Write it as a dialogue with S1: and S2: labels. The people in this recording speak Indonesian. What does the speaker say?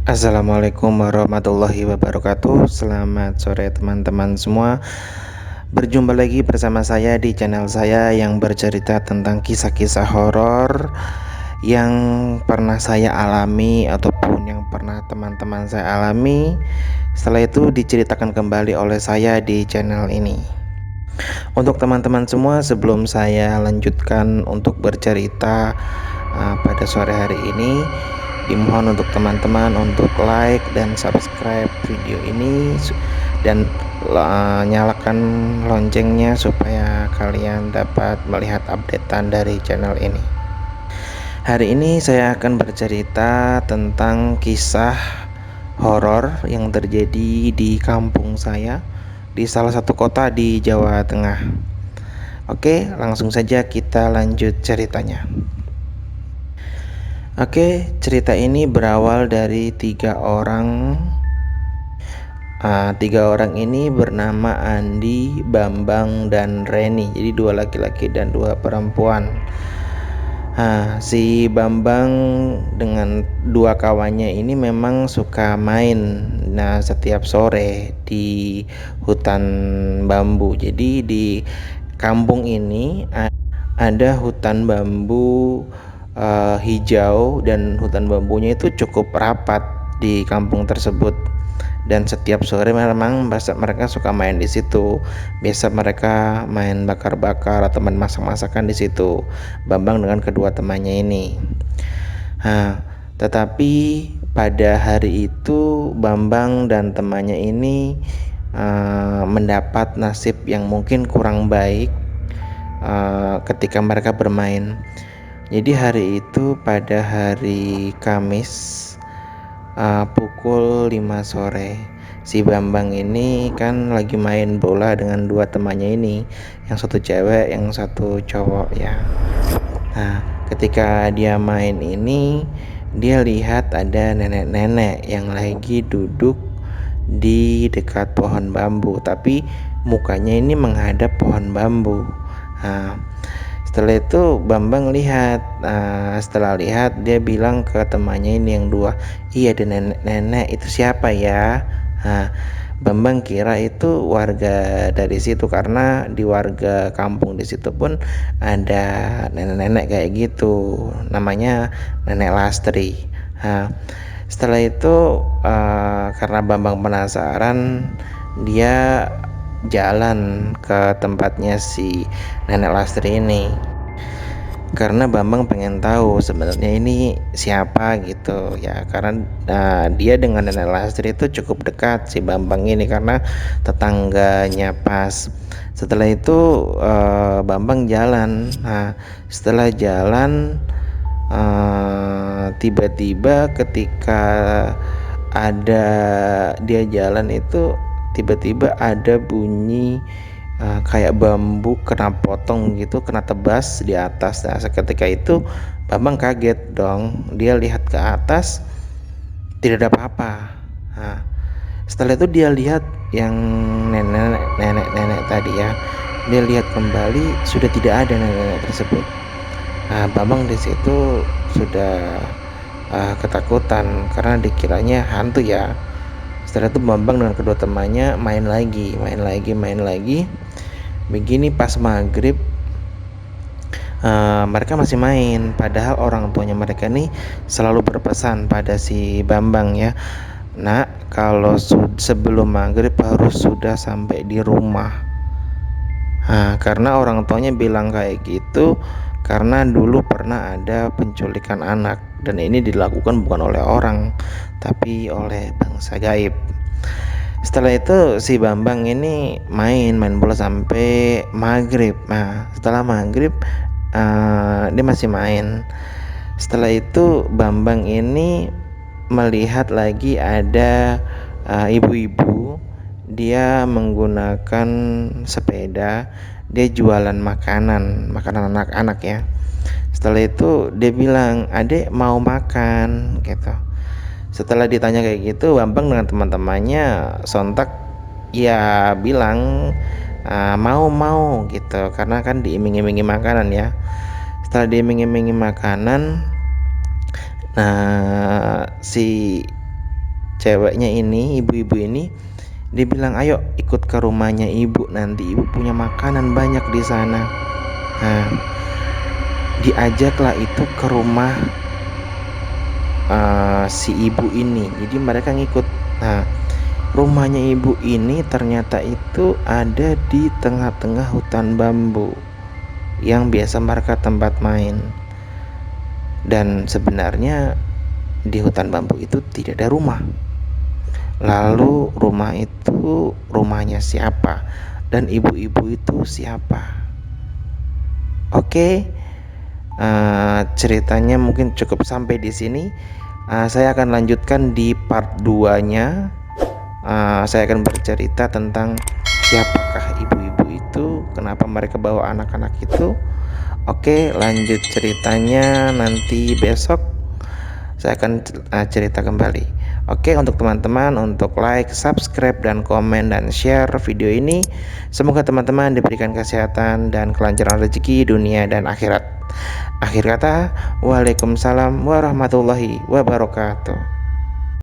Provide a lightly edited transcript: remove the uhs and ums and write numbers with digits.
S1: Assalamualaikum warahmatullahi wabarakatuh. Selamat sore teman-teman semua. Berjumpa lagi bersama saya di channel saya yang bercerita tentang kisah-kisah horor yang pernah saya alami ataupun yang pernah teman-teman saya alami. Setelah itu diceritakan kembali oleh saya di channel ini. Untuk teman-teman semua, sebelum saya lanjutkan untuk bercerita pada sore hari ini, dimohon untuk teman-teman untuk like dan subscribe video ini dan nyalakan loncengnya supaya kalian dapat melihat updatean dari channel ini. Hari ini saya akan bercerita tentang kisah horor yang terjadi di kampung saya di salah satu kota di Jawa Tengah. Oke, langsung saja kita lanjut ceritanya. Oke, cerita ini berawal dari tiga orang. Tiga orang ini bernama Andi, Bambang, dan Reni. Jadi dua laki-laki dan dua perempuan. Si Bambang dengan dua kawannya ini memang suka main. Nah, setiap sore di hutan bambu. Jadi di kampung ini ada hutan bambu hijau, dan hutan bambunya itu cukup rapat di kampung tersebut. Dan setiap sore memang mereka suka main di situ. Biasa mereka main bakar-bakar atau main masak-masakan di situ, Bambang dengan kedua temannya ini. Tetapi pada hari itu Bambang dan temannya ini mendapat nasib yang mungkin kurang baik ketika mereka bermain. Jadi hari itu pada hari Kamis pukul 5 sore, si Bambang ini kan lagi main bola dengan dua temannya ini, yang satu cewek yang satu cowok ya. Nah, ketika dia main ini, dia lihat ada nenek-nenek yang lagi duduk di dekat pohon bambu, tapi mukanya ini menghadap pohon bambu. Setelah itu Bambang lihat, setelah lihat dia bilang ke temannya ini yang dua, "Iya, ada nenek-nenek, itu siapa ya?" Bambang kira itu warga dari situ, karena di warga kampung di situ pun ada nenek-nenek kayak gitu, namanya Nenek Lastri. Setelah itu karena Bambang penasaran, dia jalan ke tempatnya si Nenek Lastri ini, karena Bambang pengen tahu sebenarnya ini siapa gitu ya, karena dia dengan Nenek Lastri itu cukup dekat si Bambang ini karena tetangganya pas. Setelah itu Bambang jalan. Setelah jalan tiba-tiba ketika dia jalan itu tiba-tiba ada bunyi kayak bambu kena potong gitu, kena tebas di atas. Nah, seketika itu Bambang kaget dong. Dia lihat ke atas, tidak ada apa-apa. Setelah itu dia lihat yang nenek tadi ya. Dia lihat kembali, sudah tidak ada nenek tersebut. Bambang di situ sudah ketakutan karena dikiranya hantu ya. Setelah itu Bambang dengan kedua temannya main lagi. Begini pas maghrib mereka masih main, padahal orang tuanya mereka nih selalu berpesan pada si Bambang ya, "Nak, kalau sebelum maghrib harus sudah sampai di rumah." Karena orang tuanya bilang kayak gitu karena dulu pernah ada penculikan anak, dan ini dilakukan bukan oleh orang tapi oleh bangsa gaib. Setelah itu si Bambang ini main bola sampai maghrib. Setelah maghrib dia masih main. Setelah itu Bambang ini melihat lagi ada ibu-ibu, dia menggunakan sepeda, dia jualan makanan anak-anak ya. Setelah itu dia bilang, "Adek mau makan?" gitu. Setelah ditanya kayak gitu, Bambang dengan teman-temannya sontak ya bilang mau gitu, karena kan diiming-imingi makanan ya. Setelah diiming-imingi makanan, si ceweknya ini, ibu-ibu ini, dia bilang, ayo ikut ke rumahnya ibu, nanti ibu punya makanan banyak di sana. Nah, diajaklah itu ke rumah si ibu ini. Jadi mereka ngikut. Nah, rumahnya ibu ini ternyata itu ada di tengah-tengah hutan bambu yang biasa mereka tempat main. Dan sebenarnya di hutan bambu itu tidak ada rumah. Lalu rumah itu rumahnya siapa? Dan ibu-ibu itu siapa? Oke, ceritanya mungkin cukup sampai di sini. Saya akan lanjutkan di part 2-nya. Saya akan bercerita tentang siapakah ibu-ibu itu, kenapa mereka bawa anak-anak itu. Oke, lanjut ceritanya nanti besok saya akan cerita kembali. Oke, untuk teman-teman, untuk like, subscribe, dan komen, dan share video ini. Semoga teman-teman diberikan kesehatan dan kelancaran rezeki dunia dan akhirat. Akhir kata, waalaikumsalam warahmatullahi wabarakatuh.